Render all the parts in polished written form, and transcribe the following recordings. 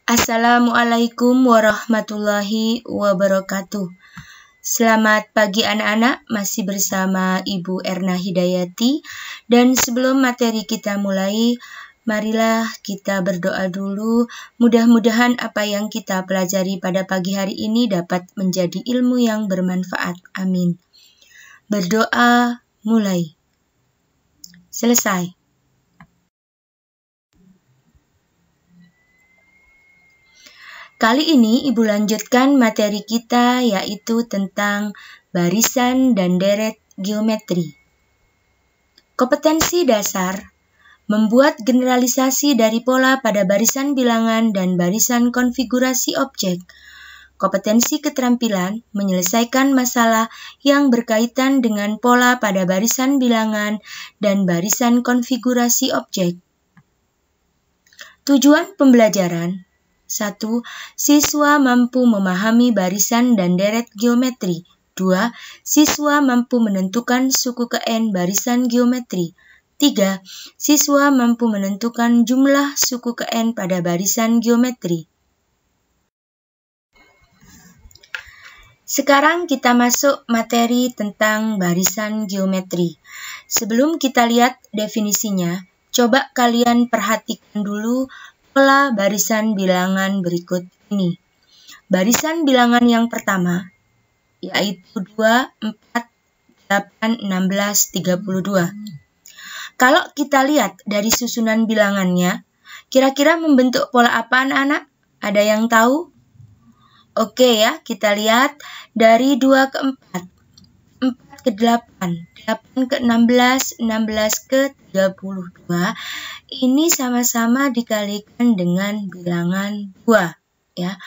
Assalamualaikum warahmatullahi wabarakatuh. Selamat pagi anak-anak, masih bersama Ibu Erna Hidayati. Dan sebelum materi kita mulai, marilah kita berdoa dulu. Mudah-mudahan apa yang kita pelajari pada pagi hari ini dapat menjadi ilmu yang bermanfaat. Amin. Berdoa mulai. Selesai. Kali ini Ibu lanjutkan materi kita, yaitu tentang barisan dan deret geometri. Kompetensi dasar membuat generalisasi dari pola pada barisan bilangan dan barisan konfigurasi objek. Kompetensi keterampilan menyelesaikan masalah yang berkaitan dengan pola pada barisan bilangan dan barisan konfigurasi objek. Tujuan pembelajaran: 1. Siswa mampu memahami barisan dan deret geometri. 2. Siswa mampu menentukan suku ke N barisan geometri. 3. Siswa mampu menentukan jumlah suku ke N pada barisan geometri. Sekarang kita masuk materi tentang barisan geometri. Sebelum kita lihat definisinya, coba kalian perhatikan dulu pola barisan bilangan berikut ini. Barisan bilangan yang pertama, yaitu 2, 4, 8, 16, 32. Kalau kita lihat dari susunan bilangannya, kira-kira membentuk pola apa anak-anak? Ada yang tahu? Oke ya, kita lihat dari 2 ke 4, 4 ke 8, 8 ke 16, 16 ke 32. Ini sama-sama dikalikan dengan bilangan 2 ya.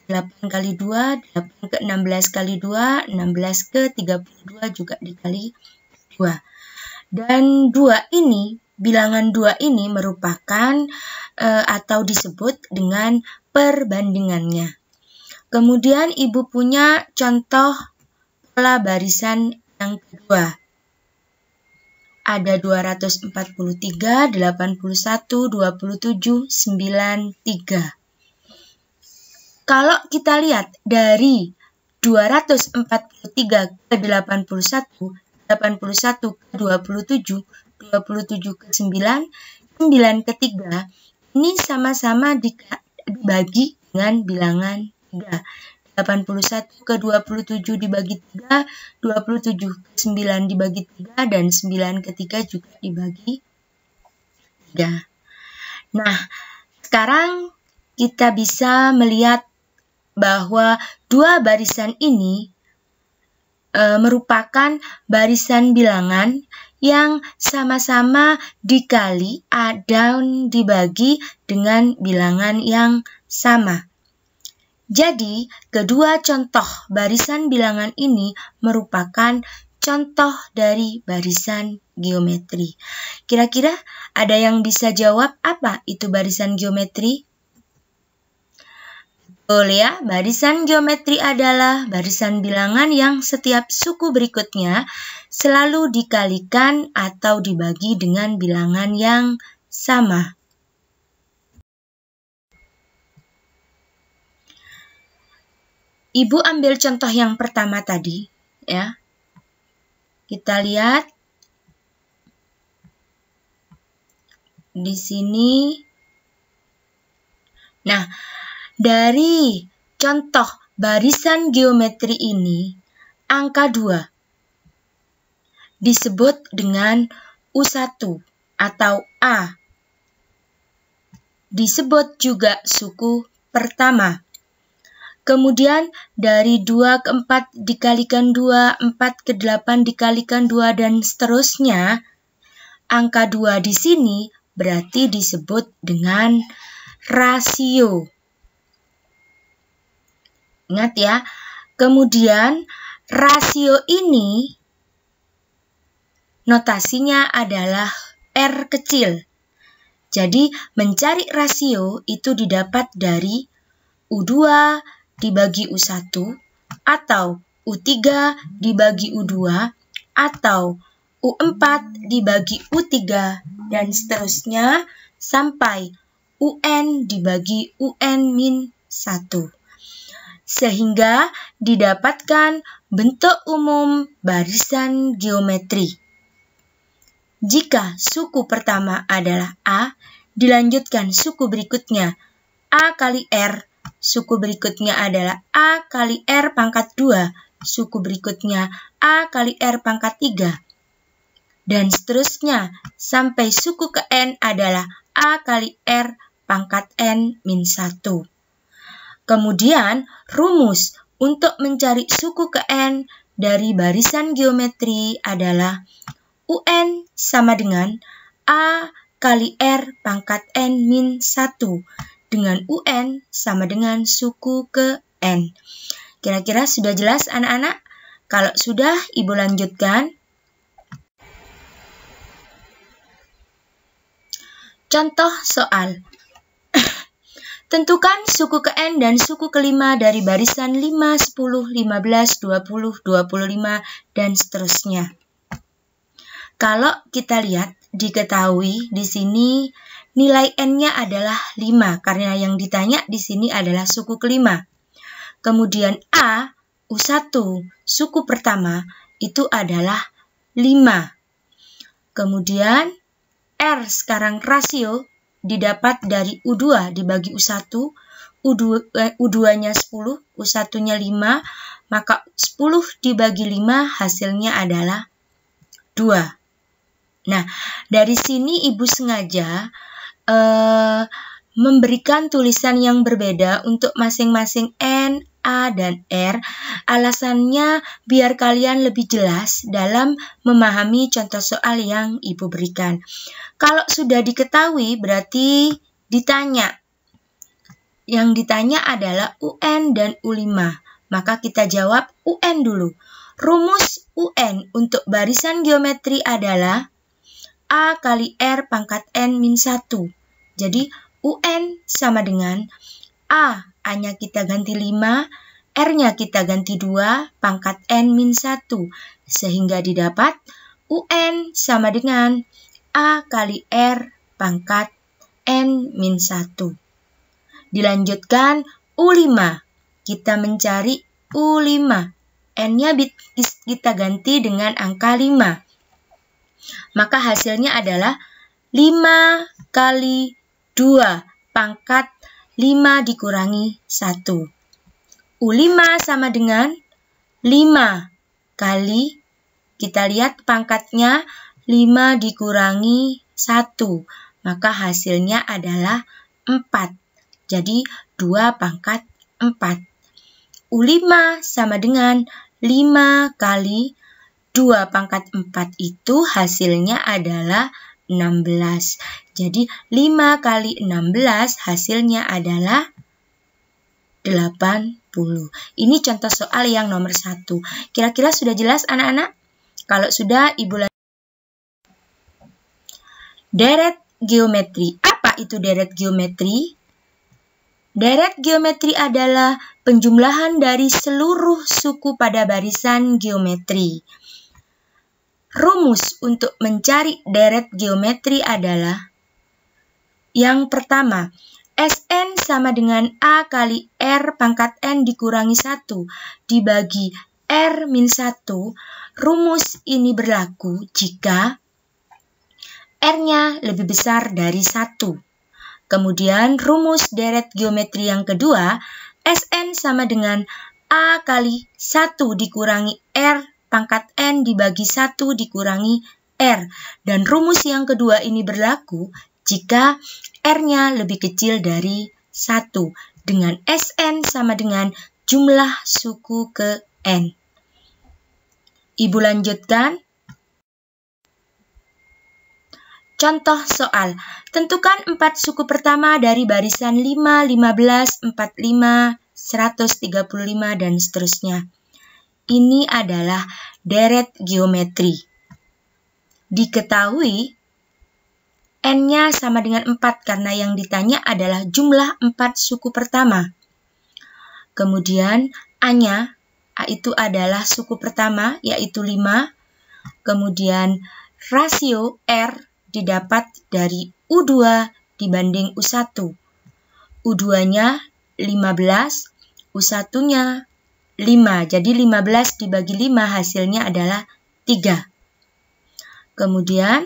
8 kali 2, 8 ke 16 kali 2, 16 ke 32 juga dikali 2. Dan 2 ini, bilangan 2 ini merupakan atau disebut dengan perbandingannya. Kemudian Ibu punya contoh pola barisan yang kedua. Ada 243, 81, 27, 93. Kalau kita lihat dari 243 ke 81, 81 ke 27, 27 ke 9, 9 ke 3, ini sama-sama dibagi dengan bilangan 3. 81 ke 27 dibagi 3, 27 ke 9 dibagi 3, dan 9 ke 3 juga dibagi 3. Nah, sekarang kita bisa melihat bahwa dua barisan ini merupakan barisan bilangan yang sama-sama dikali dan dibagi dengan bilangan yang sama. Jadi, kedua contoh barisan bilangan ini merupakan contoh dari barisan geometri. Kira-kira ada yang bisa jawab apa itu barisan geometri? Betul ya, barisan geometri adalah barisan bilangan yang setiap suku berikutnya selalu dikalikan atau dibagi dengan bilangan yang sama. Ibu ambil contoh yang pertama tadi, ya. Kita lihat di sini. Nah, dari contoh barisan geometri ini, angka 2 disebut dengan U1 atau A. Disebut juga suku pertama. Kemudian dari 2 ke 4 dikalikan 2, 4 ke 8 dikalikan 2, dan seterusnya. Angka 2 di sini berarti disebut dengan rasio. Ingat ya, kemudian rasio ini notasinya adalah R kecil. Jadi mencari rasio itu didapat dari U2 dibagi U1, atau U3 dibagi U2, atau U4 dibagi U3, dan seterusnya sampai UN dibagi UN-1. Sehingga didapatkan bentuk umum barisan geometri. Jika suku pertama adalah A, dilanjutkan suku berikutnya A kali R, suku berikutnya adalah A kali R pangkat 2, suku berikutnya A kali R pangkat 3, dan seterusnya sampai suku ke N adalah A kali R pangkat N-1. Kemudian rumus untuk mencari suku ke N dari barisan geometri adalah UN sama dengan A kali R pangkat N-1 dengan UN sama dengan suku ke N. Kira-kira sudah jelas anak-anak? Kalau sudah, Ibu lanjutkan. Contoh soal. Tentukan suku ke N dan suku kelima dari barisan 5, 10, 15, 20, 25, dan seterusnya. Kalau kita lihat, diketahui di sini nilai N-nya adalah 5, karena yang ditanya di sini adalah suku kelima. Kemudian A, U1, suku pertama, itu adalah 5. Kemudian R sekarang rasio didapat dari U2 dibagi U1, U2-nya 10, U1-nya 5, maka 10 dibagi 5 hasilnya adalah 2. Nah, dari sini Ibu sengaja memberikan tulisan yang berbeda untuk masing-masing N, A, dan R. Alasannya biar kalian lebih jelas dalam memahami contoh soal yang Ibu berikan. Kalau sudah diketahui berarti ditanya. Yang ditanya adalah UN dan U5. Maka kita jawab UN dulu. Rumus UN untuk barisan geometri adalah A kali R pangkat N-1. Jadi UN sama dengan A-nya kita ganti 5, R-nya kita ganti 2, pangkat N-1. Sehingga didapat UN sama dengan A kali R pangkat N-1. Dilanjutkan U5. Kita mencari U5. N-nya kita ganti dengan angka 5. Maka hasilnya adalah 5 kali 2 pangkat 5 dikurangi 1. U5 sama dengan 5 kali, kita lihat pangkatnya 5 dikurangi 1, maka hasilnya adalah 4. Jadi 2 pangkat 4. U5 sama dengan 5 kali 2 pangkat 4 itu hasilnya adalah 16. Jadi 5 kali 16 hasilnya adalah 80. Ini contoh soal yang nomor 1. Kira-kira sudah jelas anak-anak? Kalau sudah, Ibu lanjutkan. Deret geometri. Apa itu deret geometri? Deret geometri adalah penjumlahan dari seluruh suku pada barisan geometri. Rumus untuk mencari deret geometri adalah yang pertama, Sn sama dengan A kali R pangkat N dikurangi 1 dibagi R-1. Rumus ini berlaku jika R-nya lebih besar dari 1. Kemudian rumus deret geometri yang kedua, Sn sama dengan A kali 1 dikurangi R pangkat N dibagi 1 dikurangi R. Dan rumus yang kedua ini berlaku jika R-nya lebih kecil dari 1. Dengan Sn sama dengan jumlah suku ke N. Ibu lanjutkan. Contoh soal, tentukan 4 suku pertama dari barisan 5, 15, 45, 135, dan seterusnya. Ini adalah deret geometri. Diketahui N-nya sama dengan 4 karena yang ditanya adalah jumlah 4 suku pertama. Kemudian A-nya, A itu adalah suku pertama yaitu 5. Kemudian rasio R didapat dari U2 dibanding U1. U2-nya 15, U1-nya 5. Jadi 15 dibagi 5 hasilnya adalah 3. Kemudian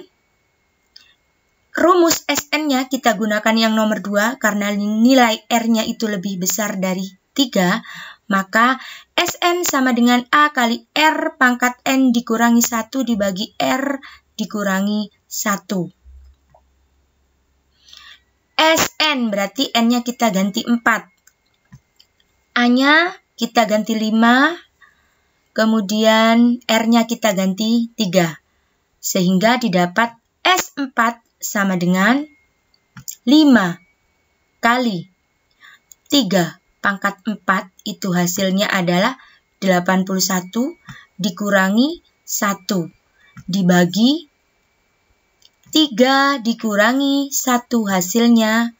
rumus SN-nya kita gunakan yang nomor 2 karena nilai R-nya itu lebih besar dari 3, maka SN sama dengan A kali R pangkat N dikurangi 1 dibagi R dikurangi 1. SN berarti N-nya kita ganti 4. A-nya kita ganti 5, kemudian R-nya kita ganti 3. Sehingga didapat S4 sama dengan 5 kali 3 pangkat 4, itu hasilnya adalah 81 dikurangi 1 dibagi 3 dikurangi 1 hasilnya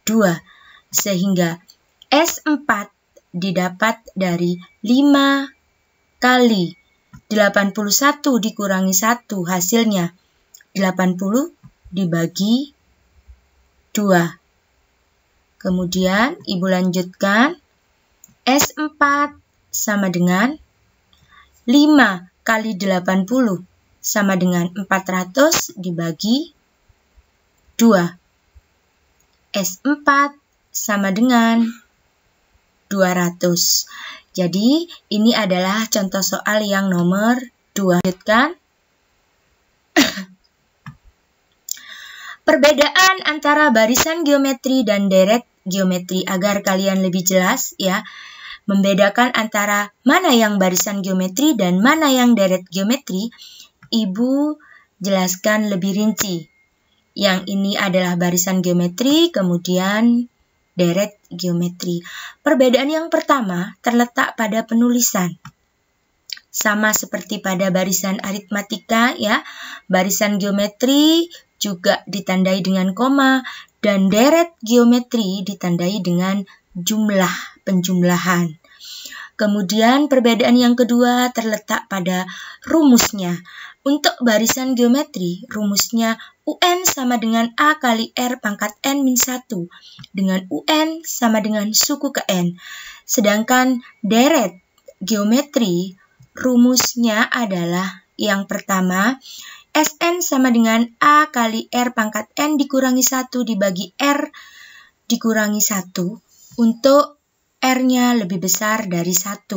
2. Sehingga S4 didapat dari 5 kali 81 dikurangi 1 hasilnya 80 dibagi 2. Kemudian Ibu lanjutkan, S4 sama dengan 5 kali 80 sama dengan 400 dibagi 2. S4 sama dengan 200. Jadi ini adalah contoh soal yang nomor 2. Lanjutkan. Perbedaan antara barisan geometri dan deret geometri agar kalian lebih jelas ya. Membedakan antara mana yang barisan geometri dan mana yang deret geometri, Ibu jelaskan lebih rinci. Yang ini adalah barisan geometri, kemudian deret geometri. Perbedaan yang pertama terletak pada penulisan. Sama seperti pada barisan aritmatika ya, barisan geometri juga ditandai dengan koma dan deret geometri ditandai dengan jumlah penjumlahan. Kemudian perbedaan yang kedua terletak pada rumusnya. Untuk barisan geometri, rumusnya UN sama dengan A kali R pangkat N-1 dengan UN sama dengan suku ke N. Sedangkan deret geometri, rumusnya adalah yang pertama, SN sama dengan A kali R pangkat N dikurangi 1 dibagi R dikurangi 1 untuk R-nya lebih besar dari 1.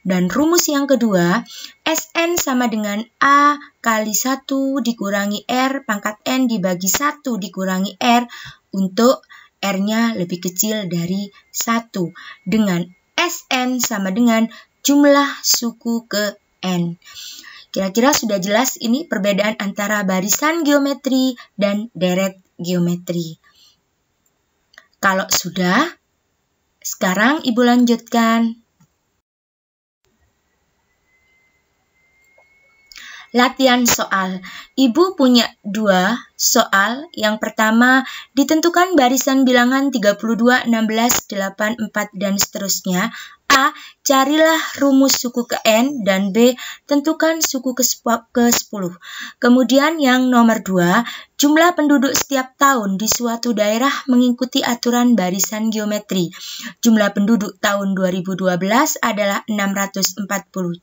Dan rumus yang kedua, SN sama dengan A kali 1 dikurangi R pangkat N dibagi 1 dikurangi R untuk R-nya lebih kecil dari 1. Dengan SN sama dengan jumlah suku ke N. Kira-kira sudah jelas ini perbedaan antara barisan geometri dan deret geometri. Kalau sudah, sekarang Ibu lanjutkan. Latihan soal. Ibu punya 2 soal. Yang pertama, ditentukan barisan bilangan 32, 16, 8, 4, dan seterusnya. A. Carilah rumus suku ke N, dan B. Tentukan suku ke 10. Kemudian yang nomor 2, jumlah penduduk setiap tahun di suatu daerah mengikuti aturan barisan geometri. Jumlah penduduk tahun 2012 adalah 640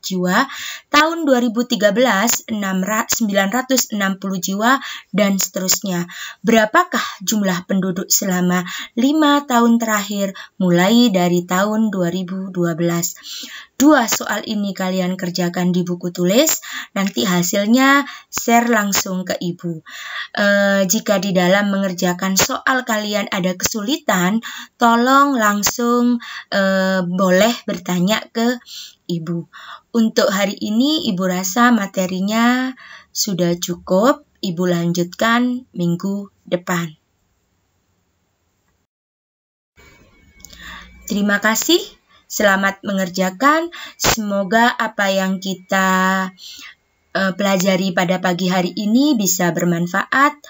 jiwa, tahun 2013 960 jiwa, dan seterusnya. Berapakah jumlah penduduk selama 5 tahun terakhir mulai dari tahun 2012? 2 soal ini kalian kerjakan di buku tulis, nanti hasilnya share langsung ke Ibu. Jika di dalam mengerjakan soal kalian ada kesulitan, tolong langsung boleh bertanya ke Ibu. Untuk hari ini Ibu rasa materinya sudah cukup, Ibu lanjutkan minggu depan. Terima kasih. Selamat mengerjakan. Semoga apa yang kita pelajari pada pagi hari ini bisa bermanfaat.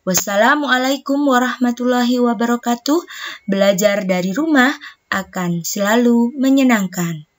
Wassalamualaikum warahmatullahi wabarakatuh. Belajar dari rumah akan selalu menyenangkan.